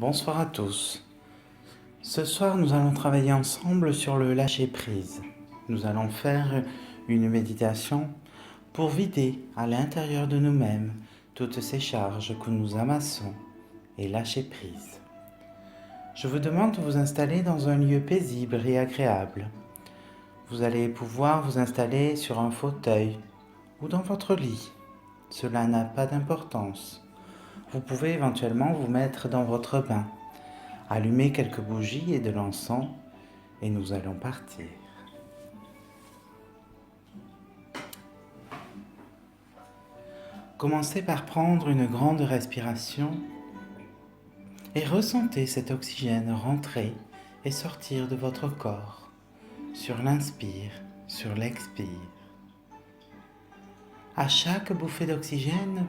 Bonsoir à tous. Ce soir, nous allons travailler ensemble sur le lâcher-prise. Nous allons faire une méditation pour vider à l'intérieur de nous-mêmes toutes ces charges que nous amassons et lâcher prise. Je vous demande de vous installer dans un lieu paisible et agréable. Vous allez pouvoir vous installer sur un fauteuil ou dans votre lit. Cela n'a pas d'importance. Vous pouvez éventuellement vous mettre dans votre bain. Allumez quelques bougies et de l'encens et nous allons partir. Commencez par prendre une grande respiration et ressentez cet oxygène rentrer et sortir de votre corps sur l'inspire, sur l'expire. À chaque bouffée d'oxygène,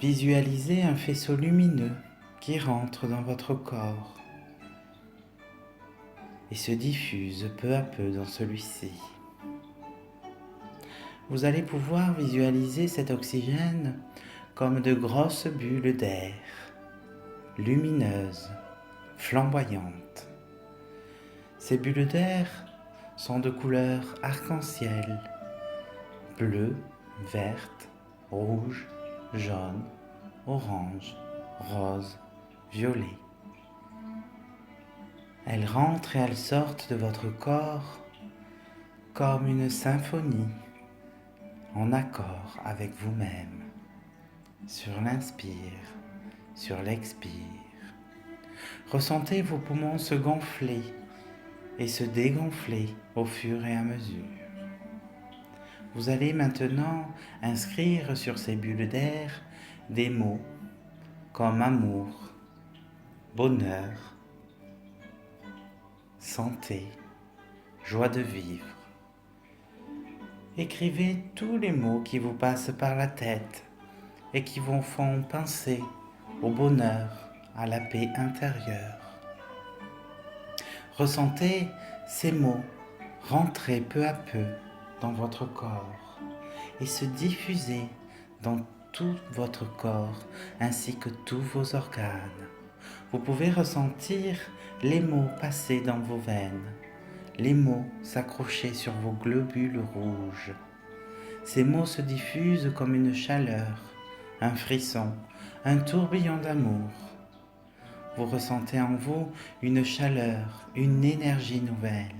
visualisez un faisceau lumineux qui rentre dans votre corps et se diffuse peu à peu dans celui-ci. Vous allez pouvoir visualiser cet oxygène comme de grosses bulles d'air, lumineuses, flamboyantes. Ces bulles d'air sont de couleur arc-en-ciel, bleu, verte, rouge, jaune, orange, rose, violet. Elles rentrent et elles sortent de votre corps comme une symphonie en accord avec vous-même, sur l'inspire, sur l'expire. Ressentez vos poumons se gonfler et se dégonfler au fur et à mesure. Vous allez maintenant inscrire sur ces bulles d'air des mots comme amour, bonheur, santé, joie de vivre. Écrivez tous les mots qui vous passent par la tête et qui vous font penser au bonheur, à la paix intérieure. Ressentez ces mots rentrer peu à peu dans votre corps et se diffuser dans tout votre corps ainsi que tous vos organes. Vous pouvez ressentir les mots passer dans vos veines, les mots s'accrocher sur vos globules rouges. Ces mots se diffusent comme une chaleur, un frisson, un tourbillon d'amour. Vous ressentez en vous une chaleur, une énergie nouvelle.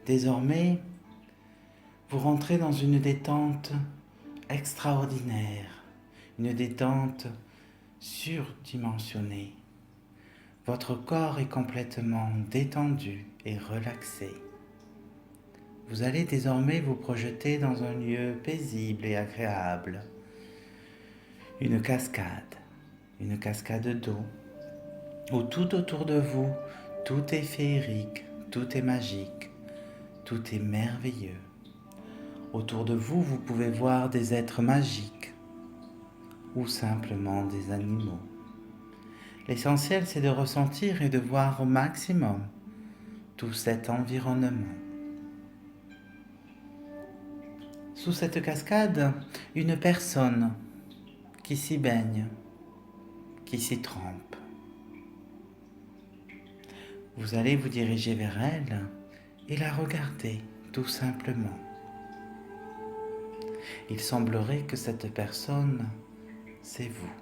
Désormais, vous rentrez dans une détente extraordinaire, une détente surdimensionnée. Votre corps est complètement détendu et relaxé. Vous allez désormais vous projeter dans un lieu paisible et agréable. Une cascade d'eau, où tout autour de vous, tout est féerique, tout est magique, tout est merveilleux. Autour de vous, vous pouvez voir des êtres magiques ou simplement des animaux. L'essentiel, c'est de ressentir et de voir au maximum tout cet environnement. Sous cette cascade, une personne qui s'y baigne, qui s'y trempe. Vous allez vous diriger vers elle et la regarder tout simplement. Il semblerait que cette personne, c'est vous.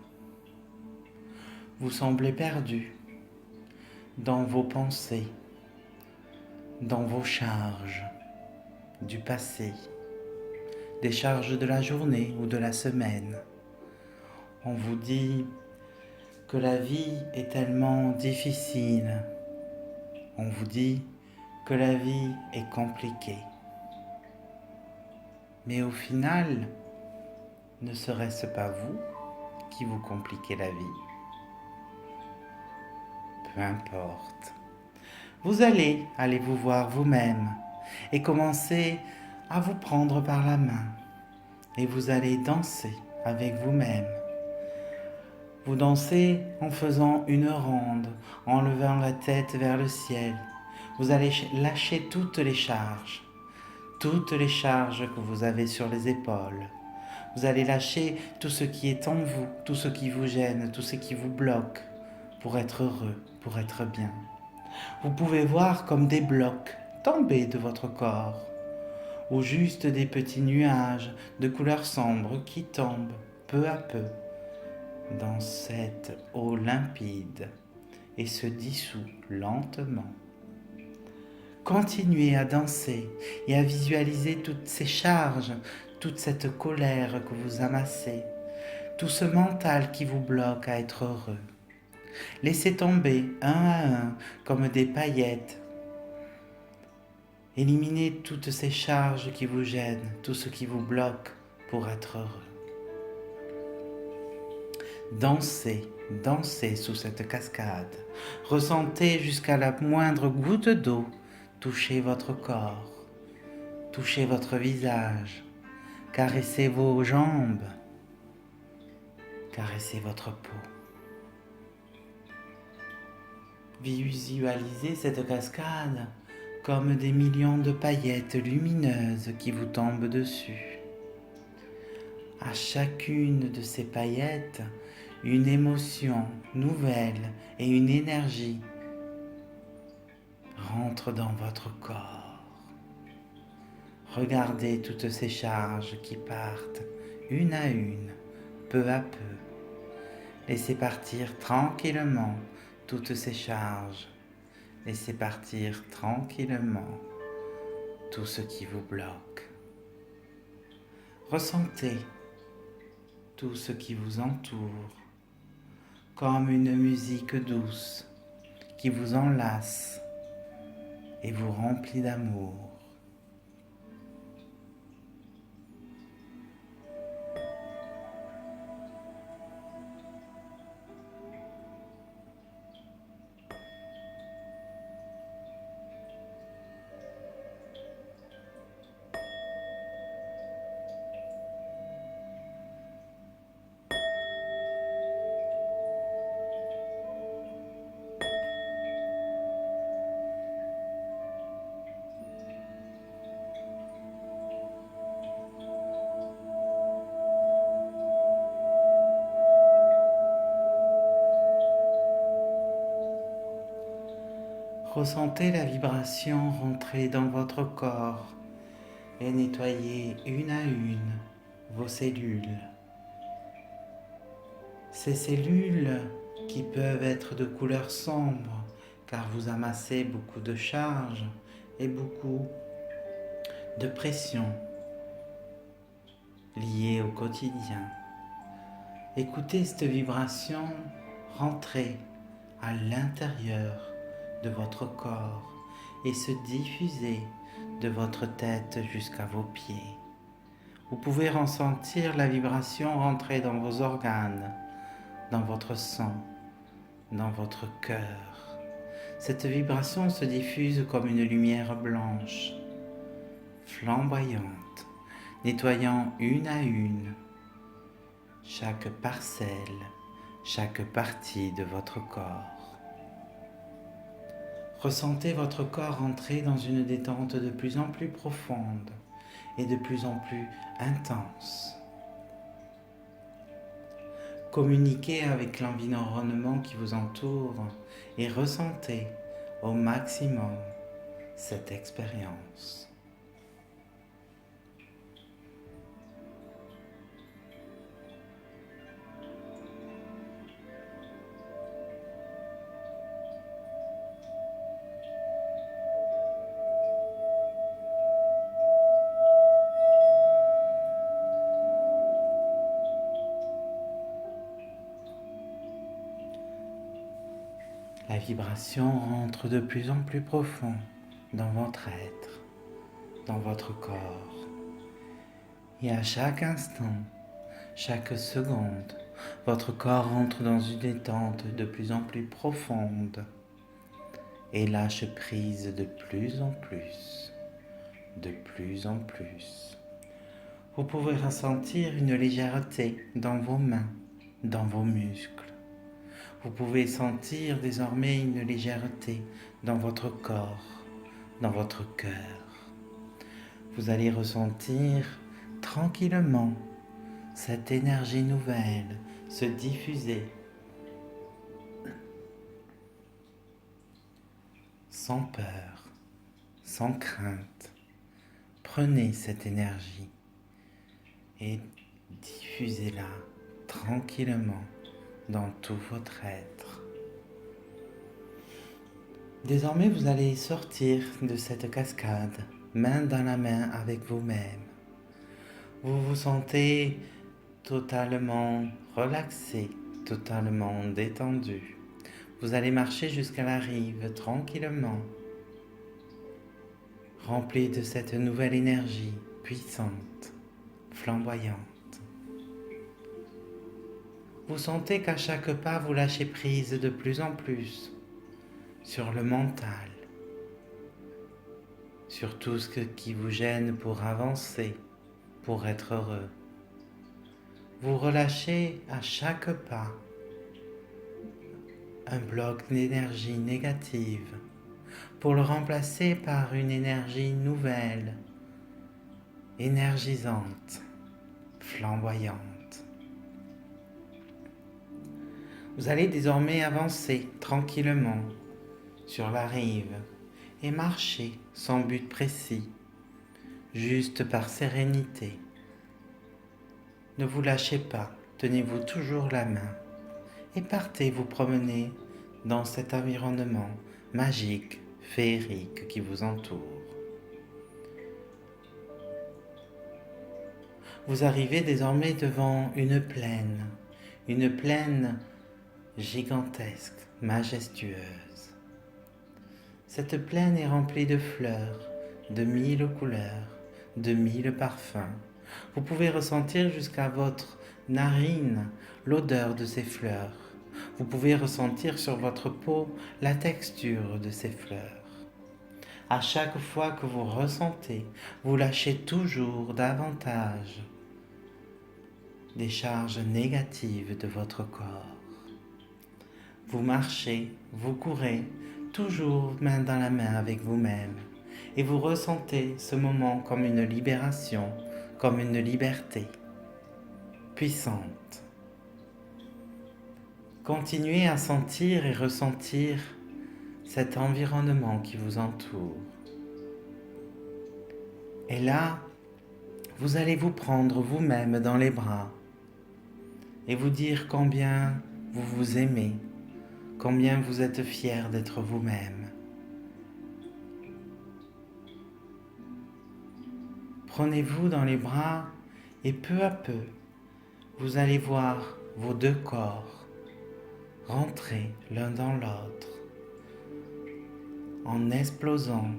Vous semblez perdu dans vos pensées, dans vos charges du passé, des charges de la journée ou de la semaine. On vous dit que la vie est tellement difficile. On vous dit que la vie est compliquée. Mais au final, ne serait-ce pas vous qui vous compliquez la vie? Peu importe. Vous allez vous voir vous-même et commencer à vous prendre par la main. Et vous allez danser avec vous-même. Vous dansez en faisant une ronde, en levant la tête vers le ciel. Vous allez lâcher toutes les charges que vous avez sur les épaules. Vous allez lâcher tout ce qui est en vous, tout ce qui vous gêne, tout ce qui vous bloque pour être heureux, pour être bien. Vous pouvez voir comme des blocs tomber de votre corps, ou juste des petits nuages de couleur sombre qui tombent peu à peu dans cette eau limpide et se dissout lentement. Continuez à danser et à visualiser toutes ces charges, toute cette colère que vous amassez, tout ce mental qui vous bloque à être heureux. Laissez tomber un à un comme des paillettes. Éliminez toutes ces charges qui vous gênent, tout ce qui vous bloque pour être heureux. Dansez, dansez sous cette cascade. Ressentez jusqu'à la moindre goutte d'eau toucher votre corps, toucher votre visage, caressez vos jambes, caressez votre peau. Visualisez cette cascade comme des millions de paillettes lumineuses qui vous tombent dessus. À chacune de ces paillettes, une émotion nouvelle et une énergie rentrent dans votre corps. Regardez toutes ces charges qui partent une à une, peu à peu. Laissez partir tranquillement toutes ces charges. Laissez partir tranquillement tout ce qui vous bloque. Ressentez tout ce qui vous entoure comme une musique douce qui vous enlace et vous remplit d'amour. Ressentez la vibration rentrer dans votre corps et nettoyer une à une vos cellules. Ces cellules qui peuvent être de couleur sombre car vous amassez beaucoup de charges et beaucoup de pression liée au quotidien. Écoutez cette vibration rentrer à l'intérieur de votre corps et se diffuser de votre tête jusqu'à vos pieds. Vous pouvez ressentir la vibration rentrer dans vos organes, dans votre sang, dans votre cœur. Cette vibration se diffuse comme une lumière blanche, flamboyante, nettoyant une à une chaque parcelle, chaque partie de votre corps. Ressentez votre corps entrer dans une détente de plus en plus profonde et de plus en plus intense. Communiquez avec l'environnement qui vous entoure et ressentez au maximum cette expérience. La vibration rentre de plus en plus profond dans votre être, dans votre corps. Et à chaque instant, chaque seconde, votre corps entre dans une détente de plus en plus profonde et lâche prise de plus en plus, de plus en plus. Vous pouvez ressentir une légèreté dans vos mains, dans vos muscles. Vous pouvez sentir désormais une légèreté dans votre corps, dans votre cœur. Vous allez ressentir tranquillement cette énergie nouvelle se diffuser sans peur, sans crainte. Prenez cette énergie et diffusez-la tranquillement dans tout votre être. Désormais, vous allez sortir de cette cascade, main dans la main avec vous-même. Vous vous sentez totalement relaxé, totalement détendu. Vous allez marcher jusqu'à la rive tranquillement, rempli de cette nouvelle énergie puissante, flamboyante. Vous sentez qu'à chaque pas, vous lâchez prise de plus en plus sur le mental, sur tout ce qui vous gêne pour avancer, pour être heureux. Vous relâchez à chaque pas un bloc d'énergie négative pour le remplacer par une énergie nouvelle, énergisante, flamboyante. Vous allez désormais avancer tranquillement sur la rive et marcher sans but précis, juste par sérénité. Ne vous lâchez pas, tenez-vous toujours la main et partez vous promener dans cet environnement magique, féerique qui vous entoure. Vous arrivez désormais devant une plaine gigantesque, majestueuse. Cette plaine est remplie de fleurs, de 1000 couleurs, de 1000 parfums. Vous pouvez ressentir jusqu'à votre narine l'odeur de ces fleurs. Vous pouvez ressentir sur votre peau la texture de ces fleurs. À chaque fois que vous ressentez, vous lâchez toujours davantage des charges négatives de votre corps. Vous marchez, vous courez, toujours main dans la main avec vous-même, et vous ressentez ce moment comme une libération, comme une liberté puissante. Continuez à sentir et ressentir cet environnement qui vous entoure. Et là, vous allez vous prendre vous-même dans les bras et vous dire combien vous vous aimez, combien vous êtes fier d'être vous-même. Prenez-vous dans les bras et peu à peu, vous allez voir vos deux corps rentrer l'un dans l'autre en explosant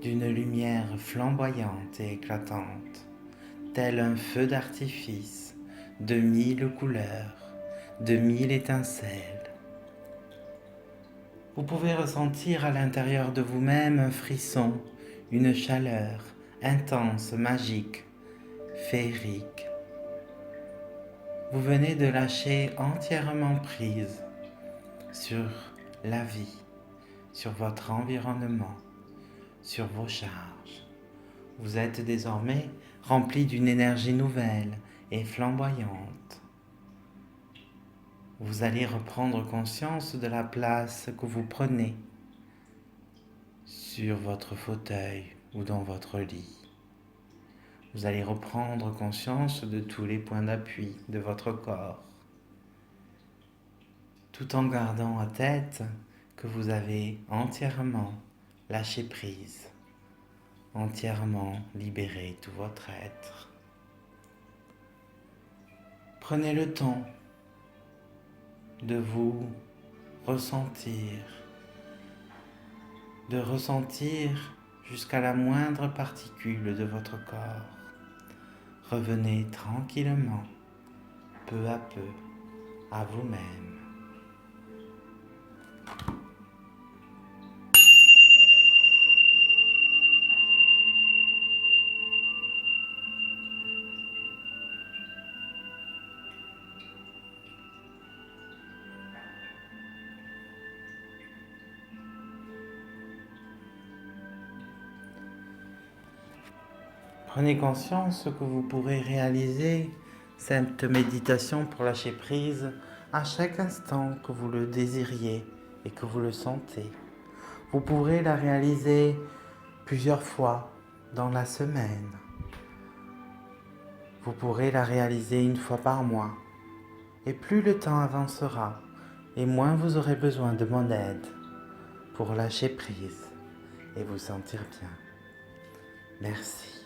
d'une lumière flamboyante et éclatante, tel un feu d'artifice de 1000 couleurs, de 1000 étincelles. Vous pouvez ressentir à l'intérieur de vous-même un frisson, une chaleur intense, magique, féerique. Vous venez de lâcher entièrement prise sur la vie, sur votre environnement, sur vos charges. Vous êtes désormais rempli d'une énergie nouvelle et flamboyante. Vous allez reprendre conscience de la place que vous prenez sur votre fauteuil ou dans votre lit. Vous allez reprendre conscience de tous les points d'appui de votre corps, tout en gardant en tête que vous avez entièrement lâché prise, entièrement libéré tout votre être. Prenez le temps de vous ressentir, de ressentir jusqu'à la moindre particule de votre corps. Revenez tranquillement, peu à peu, à vous-même. Prenez conscience que vous pourrez réaliser cette méditation pour lâcher prise à chaque instant que vous le désiriez et que vous le sentez. Vous pourrez la réaliser plusieurs fois dans la semaine. Vous pourrez la réaliser une fois par mois. Et plus le temps avancera, et moins vous aurez besoin de mon aide pour lâcher prise et vous sentir bien. Merci.